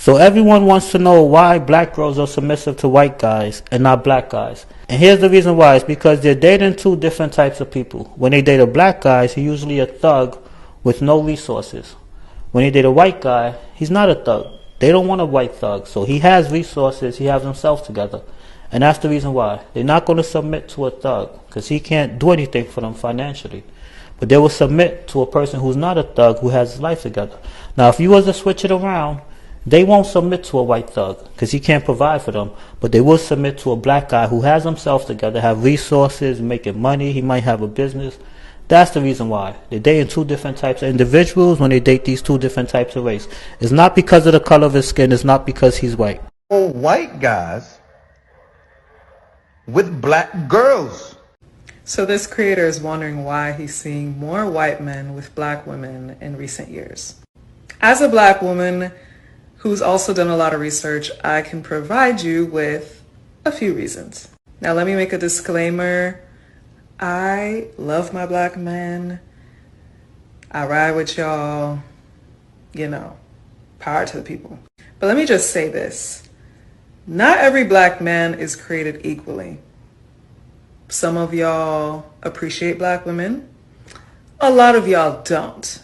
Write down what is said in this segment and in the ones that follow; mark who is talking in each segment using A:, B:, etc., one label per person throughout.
A: So everyone wants to know why black girls are submissive to white guys and not black guys. And here's the reason why. It's because they're dating two different types of people. When they date a black guy, he's usually a thug with no resources. When they date a white guy, he's not a thug. They don't want a white thug. So he has resources, he has himself together. And that's the reason why. They're not going to submit to a thug because he can't do anything for them financially. But they will submit to a person who's not a thug, who has his life together. Now, if you was to switch it around, they won't submit to a white thug because he can't provide for them. But they will submit to a black guy who has himself together, have resources, making money. He might have a business. That's the reason why. They're dating two different types of individuals when they date these two different types of race. It's not because of the color of his skin. It's not because he's white.
B: Or white guys with black girls.
C: So this creator is wondering why he's seeing more white men with black women in recent years. As a black woman who's also done a lot of research, I can provide you with a few reasons. Now let me make a disclaimer. I love my black men. I ride with y'all, power to the people. But let me just say this. Not every black man is created equally. Some of y'all appreciate black women. A lot of y'all don't.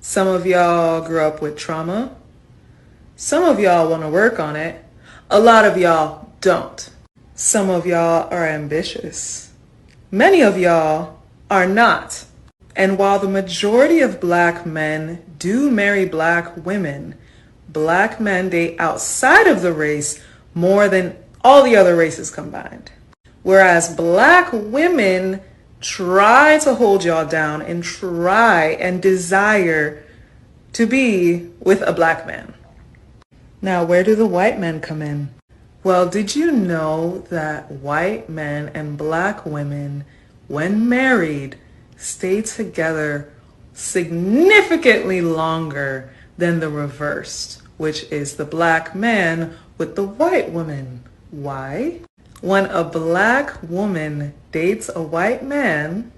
C: Some of y'all grew up with trauma. Some of y'all want to work on it. A lot of y'all don't. Some of y'all are ambitious. Many of y'all are not. And while the majority of black men do marry black women, black men date outside of the race more than all the other races combined. Whereas black women try to hold y'all down and try and desire to be with a black man. Now, where do the white men come in? Well, did you know that white men and black women, when married, stay together significantly longer than the reversed, which is the black man with the white woman? Why? When a black woman dates a white man,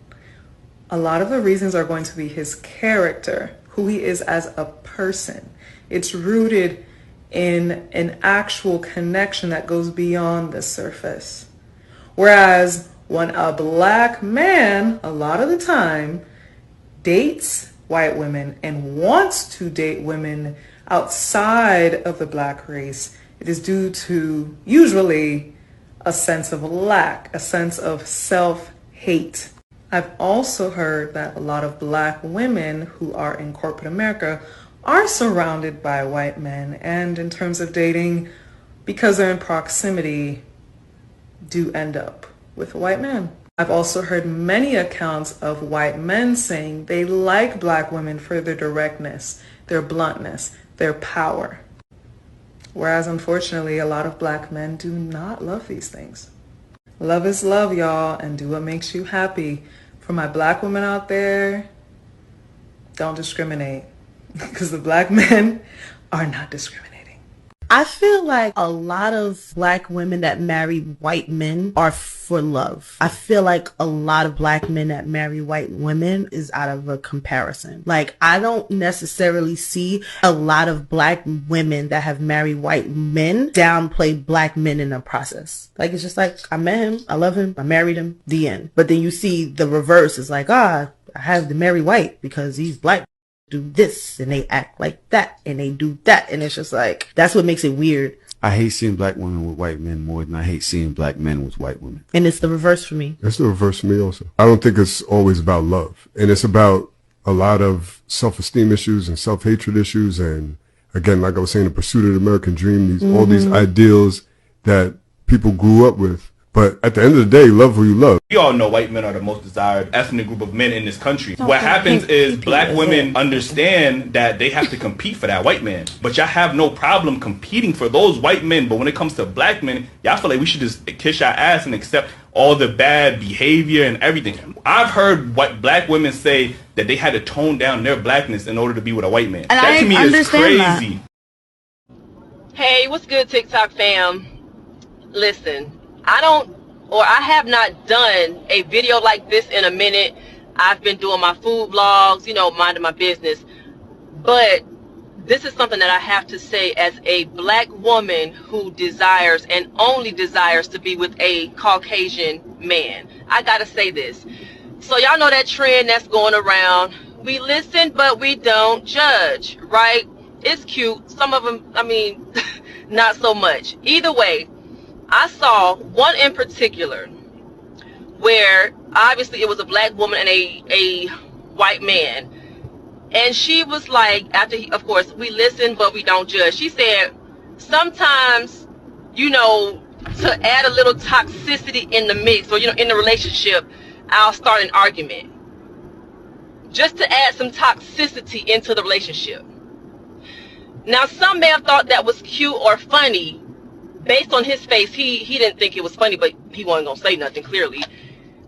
C: a lot of the reasons are going to be his character, who he is as a person. It's rooted in an actual connection that goes beyond the surface. Whereas when a black man, a lot of the time, dates white women and wants to date women outside of the black race, it is due to usually a sense of lack, a sense of self-hate. I've also heard that a lot of black women who are in corporate America are surrounded by white men, and in terms of dating, because they're in proximity, do end up with a white man. I've also heard many accounts of white men saying they like black women for their directness, their bluntness, their power. Whereas unfortunately, a lot of black men do not love these things. Love is love, y'all, and do what makes you happy. For my black women out there, don't discriminate. Because the black men are not discriminating.
D: I feel like a lot of black women that marry white men are for love. I feel like a lot of black men that marry white women is out of a comparison. Like, I don't necessarily see a lot of black women that have married white men downplay black men in the process. Like, it's just like, I met him, I love him, I married him, the end. But then you see the reverse. It's like, I have to marry white because he's black. Do this and they act like that and they do that, and it's just like, that's what makes it weird.
E: I hate seeing black women with white men more than I hate seeing black men with white women.
D: And it's the reverse for me.
F: It's the reverse for me also. I don't think it's always about love, and it's about a lot of self-esteem issues and self-hatred issues, and again, like I was saying, the pursuit of the American dream, all these ideals that people grew up with. But at the end of the day, love who you love.
G: We all know white men are the most desired ethnic group of men in this country. What happens is black women understand that they have to compete for that white man. But y'all have no problem competing for those white men. But when it comes to black men, y'all feel like we should just kiss our ass and accept all the bad behavior and everything. I've heard black women say that they had to tone down their blackness in order to be with a white man.
H: And
G: that to me is crazy.
H: Hey, what's good, TikTok fam? Listen. I have not done a video like this in a minute. I've been doing my food vlogs, minding my business. But this is something that I have to say as a black woman who desires and only desires to be with a Caucasian man. I gotta say this. So y'all know that trend that's going around. We listen, but we don't judge, right? It's cute. Some of them, I mean, not so much. Either way, I saw one in particular where obviously it was a black woman and a white man. And she was like, after, of course, we listen, but we don't judge. She said, sometimes, you know, to add a little toxicity in the mix or, you know, in the relationship, I'll start an argument. Just to add some toxicity into the relationship. Now, some may have thought that was cute or funny. Based on his face, he didn't think it was funny, but he wasn't going to say nothing, clearly.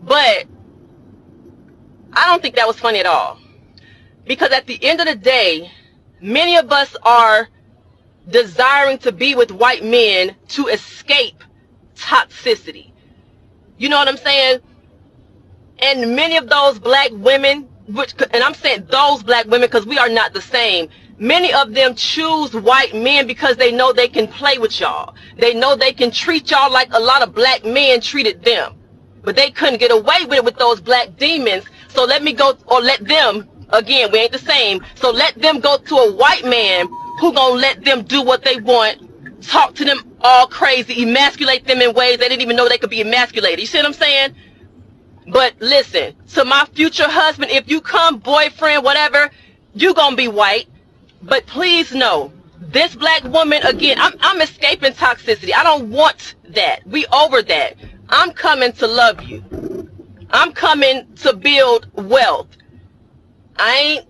H: But I don't think that was funny at all. Because at the end of the day, many of us are desiring to be with white men to escape toxicity. You know what I'm saying? And many of those black women, and I'm saying those black women because we are not the same, many of them choose white men because they know they can play with y'all. They know they can treat y'all like a lot of black men treated them. But they couldn't get away with it with those black demons. So let me go, or let them, again, we ain't the same. So let them go to a white man who gonna let them do what they want, talk to them all crazy, emasculate them in ways they didn't even know they could be emasculated. You see what I'm saying? But listen, to my future husband, if you come, boyfriend, whatever, you gonna be white. But please know, this black woman, again, I'm escaping toxicity. I don't want that. We over that. I'm coming to love you. I'm coming to build wealth. I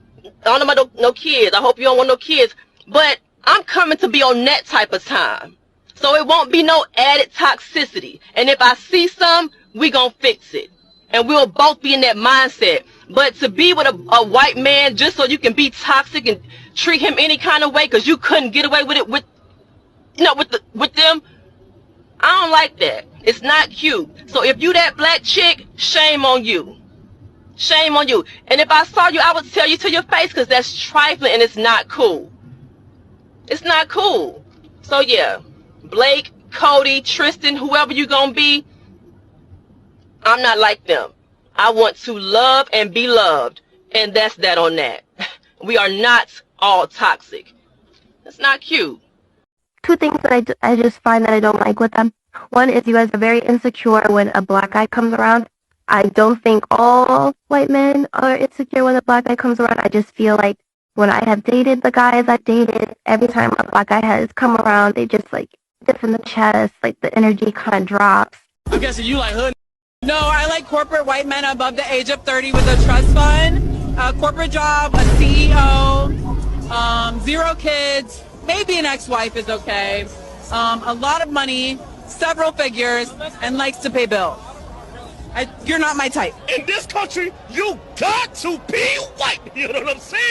H: don't know about no kids. I hope you don't want no kids. But I'm coming to be on that type of time. So it won't be no added toxicity. And if I see some, we gonna fix it. And we'll both be in that mindset. But to be with a white man just so you can be toxic and treat him any kind of way because you couldn't get away with it with them, I don't like that. It's not cute. So if you that black chick, shame on you. Shame on you. And if I saw you, I would tell you to your face because that's trifling and it's not cool. It's not cool. So yeah, Blake, Cody, Tristan, whoever you gonna be, I'm not like them. I want to love and be loved. And that's that on that. We are not all toxic. That's not cute.
I: Two things that I just find that I don't like with them. One is you guys are very insecure when a black guy comes around. I don't think all white men are insecure when a black guy comes around. I just feel like when I have dated the guys I've dated, every time a black guy has come around, they just like dip in the chest, like the energy kind of drops.
J: I'm guessing you like hood. No, I like corporate white men above the age of 30 with a trust fund, a corporate job, a CEO, 0 kids, maybe an ex-wife is okay, a lot of money, several figures, and likes to pay bills. You're not my type.
K: In this country, you got to be white. You know what I'm saying?